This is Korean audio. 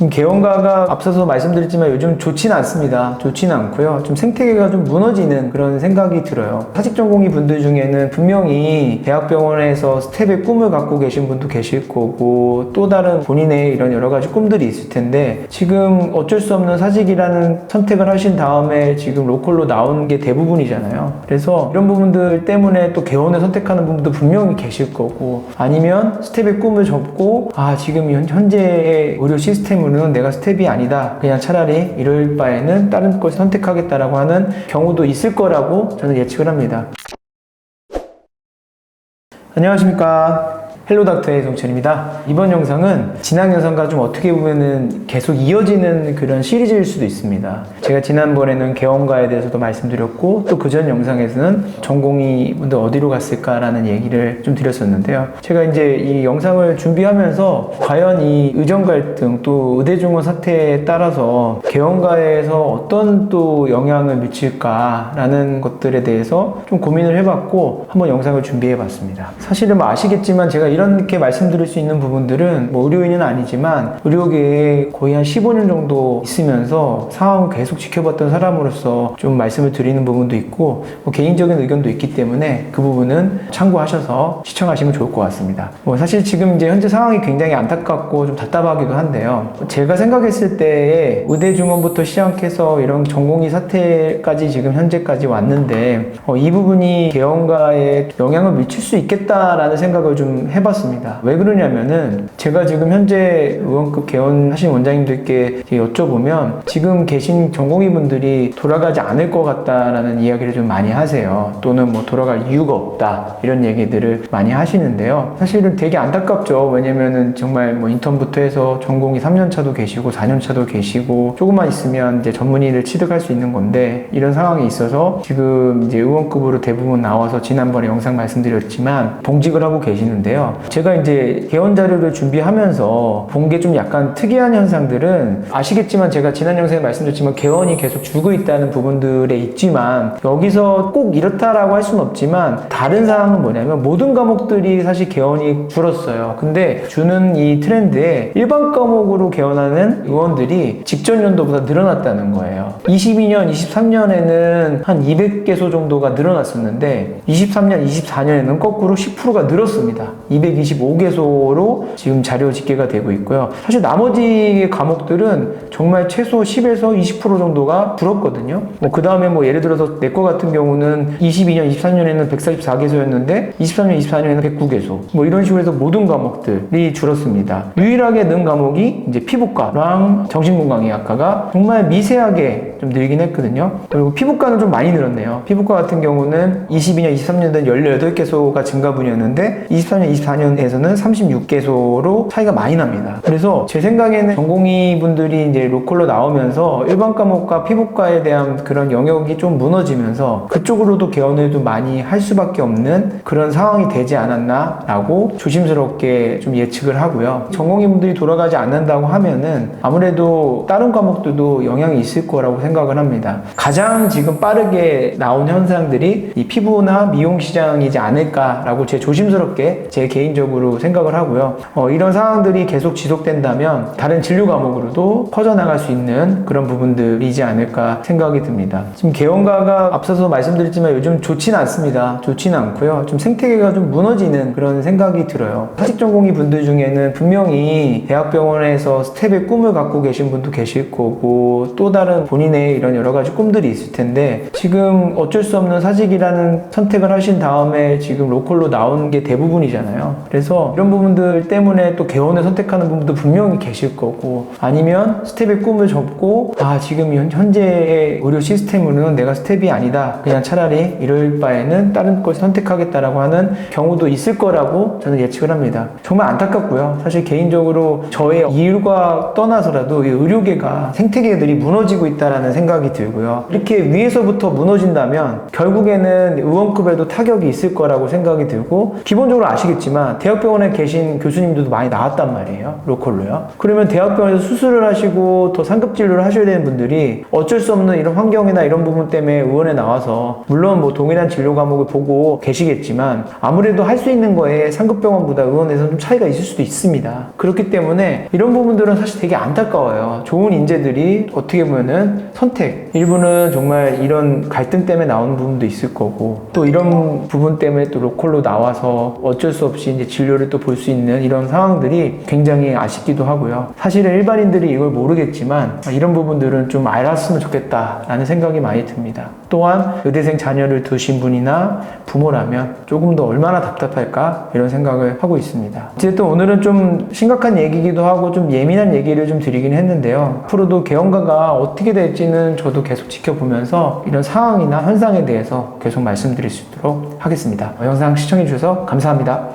지금 개원가가 앞서서 말씀드렸지만 요즘 좋지는 않습니다. 좋지는 않고요. 좀 생태계가 좀 무너지는 그런 생각이 들어요. 사직 전공의 분들 중에는 분명히 대학병원에서 스텝의 꿈을 갖고 계신 분도 계실 거고 또 다른 본인의 이런 여러 가지 꿈들이 있을 텐데 지금 어쩔 수 없는 사직이라는 선택을 하신 다음에 지금 로컬로 나오는 게 대부분이잖아요. 그래서 이런 부분들 때문에 또 개원을 선택하는 분도 분명히 계실 거고 아니면 스텝의 꿈을 접고 지금 현재의 의료 시스템으로는 내가 스텝이 아니다. 그냥 차라리 이럴 바에는 다른 걸 선택하겠다라고 하는 경우도 있을 거라고 저는 예측을 합니다. 안녕하십니까. 헬로닥터의 송천입니다. 이번 영상은 지난 영상과 좀 어떻게 보면은 계속 이어지는 그런 시리즈일 수도 있습니다. 제가 지난번에는 개원가에 대해서도 말씀드렸고 또 그전 영상에서는 전공의 분들 어디로 갔을까라는 얘기를 좀 드렸었는데요. 제가 이제 이 영상을 준비하면서 과연 이 의정 갈등 또 의대 중원 사태에 따라서 개원가에서 어떤 또 영향을 미칠까라는 것들에 대해서 좀 고민을 해봤고 한번 영상을 준비해봤습니다. 사실은 뭐 아시겠지만 제가 이렇게 말씀드릴 수 있는 부분들은 뭐 의료인은 아니지만 의료계에 거의 한 15년 정도 있으면서 상황을 계속 지켜봤던 사람으로서 좀 말씀을 드리는 부분도 있고 뭐 개인적인 의견도 있기 때문에 그 부분은 참고하셔서 시청하시면 좋을 것 같습니다. 뭐 사실 지금 이제 현재 상황이 굉장히 안타깝고 좀 답답하기도 한데요. 제가 생각했을 때에 의대 중원부터 시작해서 이런 전공의 사태까지 지금 현재까지 왔는데 이 부분이 개원가에 영향을 미칠 수 있겠다라는 생각을 좀 해봤습니다. 왜 그러냐면은 제가 지금 현재 의원급 개원하신 원장님들께 여쭤보면 지금 계신 전공의 분들이 돌아가지 않을 것 같다라는 이야기를 좀 많이 하세요. 또는 뭐 돌아갈 이유가 없다 이런 얘기들을 많이 하시는데요. 사실은 되게 안타깝죠. 왜냐면은 정말 뭐 인턴부터 해서 전공의 3년차도 계시고 4년차도 계시고 조금만 있으면 이제 전문의를 취득할 수 있는 건데 이런 상황이 있어서 지금 이제 의원급으로 대부분 나와서 지난번에 영상 말씀드렸지만 봉직을 하고 계시는데요. 제가 이제 개원 자료를 준비하면서 본 게 좀 약간 특이한 현상들은 아시겠지만 제가 지난 영상에 말씀드렸지만 개원이 계속 줄고 있다는 부분들에 있지만 여기서 꼭 이렇다라고 할 수는 없지만 다른 사항은 뭐냐면 모든 과목들이 사실 개원이 줄었어요. 근데 주는 이 트렌드에 일반 과목으로 개원하는 의원들이 직전 연도보다 늘어났다는 거예요. 22년, 23년에는 한 200개소 정도가 늘어났었는데 23년, 24년에는 거꾸로 10%가 늘었습니다. 225개소로 지금 자료 집계가 되고 있고요. 사실 나머지 과목들은 정말 최소 10에서 20% 정도가 줄었거든요. 그 다음에 뭐 예를 들어서 내과 같은 경우는 22년, 23년에는 144개소였는데 23년, 24년에는 109개소. 뭐 이런 식으로 해서 모든 과목들이 줄었습니다. 유일하게 는 과목이 이제 피부과랑 정신건강의학과가 정말 미세하게 좀 늘긴 했거든요. 그리고 피부과는 좀 많이 늘었네요. 피부과 같은 경우는 22년, 23년에는 18개소가 증가분이었는데 23년, 24년에서는 36개소로 차이가 많이 납니다. 그래서 제 생각에는 전공의 분들이 이제 로컬로 나오면서 일반 과목과 피부과에 대한 그런 영역이 좀 무너지면서 그쪽으로도 개원을 좀 많이 할 수밖에 없는 그런 상황이 되지 않았나라고 조심스럽게 좀 예측을 하고요. 전공의 분들이 돌아가지 않는다고 하면은 아무래도 다른 과목들도 영향이 있을 거라고 생각을 합니다. 가장 지금 빠르게 나온 현상들이 이 피부나 미용 시장이지 않을까라고 제 조심스럽게 제 개인적으로 생각을 하고요. 이런 상황들이 계속 지속된다면 다른 진료 과목으로도 퍼져나갈 수 있는 그런 부분들이지 않을까 생각이 듭니다. 지금 개원가가 앞서서 말씀드렸지만 요즘 좋지는 않습니다. 좋지는 않고요. 좀 생태계가 좀 무너지는 그런 생각이 들어요. 사직 전공의 분들 중에는 분명히 대학병원에서 스텝의 꿈을 갖고 계신 분도 계실 거고 또 다른 본인의 이런 여러 가지 꿈들이 있을 텐데 지금 어쩔 수 없는 사직이라는 선택을 하신 다음에 지금 로컬로 나오는 게 대부분이잖아요. 그래서 이런 부분들 때문에 또 개원을 선택하는 분도 분명히 계실 거고 아니면 스텝의 꿈을 접고 지금 현재의 의료 시스템으로는 내가 스텝이 아니다. 그냥 차라리 이럴 바에는 다른 걸 선택하겠다라고 하는 경우도 있을 거라고 저는 예측을 합니다. 정말 안타깝고요. 사실 개인적으로 저의 이유가 떠나서라도 이 의료계가 생태계들이 무너지고 있다라는 생각이 들고요. 이렇게 위에서부터 무너진다면 결국에는 의원급에도 타격이 있을 거라고 생각이 들고 기본적으로 아시겠지만 아시겠지만 대학병원에 계신 교수님들도 많이 나왔단 말이에요. 로컬로요. 그러면 대학병원에서 수술을 하시고 더 상급 진료를 하셔야 되는 분들이 어쩔 수 없는 이런 환경이나 이런 부분 때문에 의원에 나와서 물론 뭐 동일한 진료 과목을 보고 계시겠지만 아무래도 할 수 있는 거에 상급병원보다 의원에서 좀 차이가 있을 수도 있습니다. 그렇기 때문에 이런 부분들은 사실 되게 안타까워요. 좋은 인재들이 어떻게 보면은 선택, 일부는 정말 이런 갈등 때문에 나오는 부분도 있을 거고 또 이런 부분 때문에 또 로컬로 나와서 어쩔 수 없이 이제 진료를 또 볼 수 있는 이런 상황들이 굉장히 아쉽기도 하고요. 사실은 일반인들이 이걸 모르겠지만 이런 부분들은 좀 알았으면 좋겠다라는 생각이 많이 듭니다. 또한 의대생 자녀를 두신 분이나 부모라면 조금 더 얼마나 답답할까 이런 생각을 하고 있습니다. 어쨌든 오늘은 좀 심각한 얘기기도 하고 좀 예민한 얘기를 좀 드리긴 했는데요. 앞으로도 개헌가가 어떻게 될지는 저도 계속 지켜보면서 이런 상황이나 현상에 대해서 계속 말씀드릴 수 있도록 하겠습니다. 영상 시청해 주셔서 감사합니다.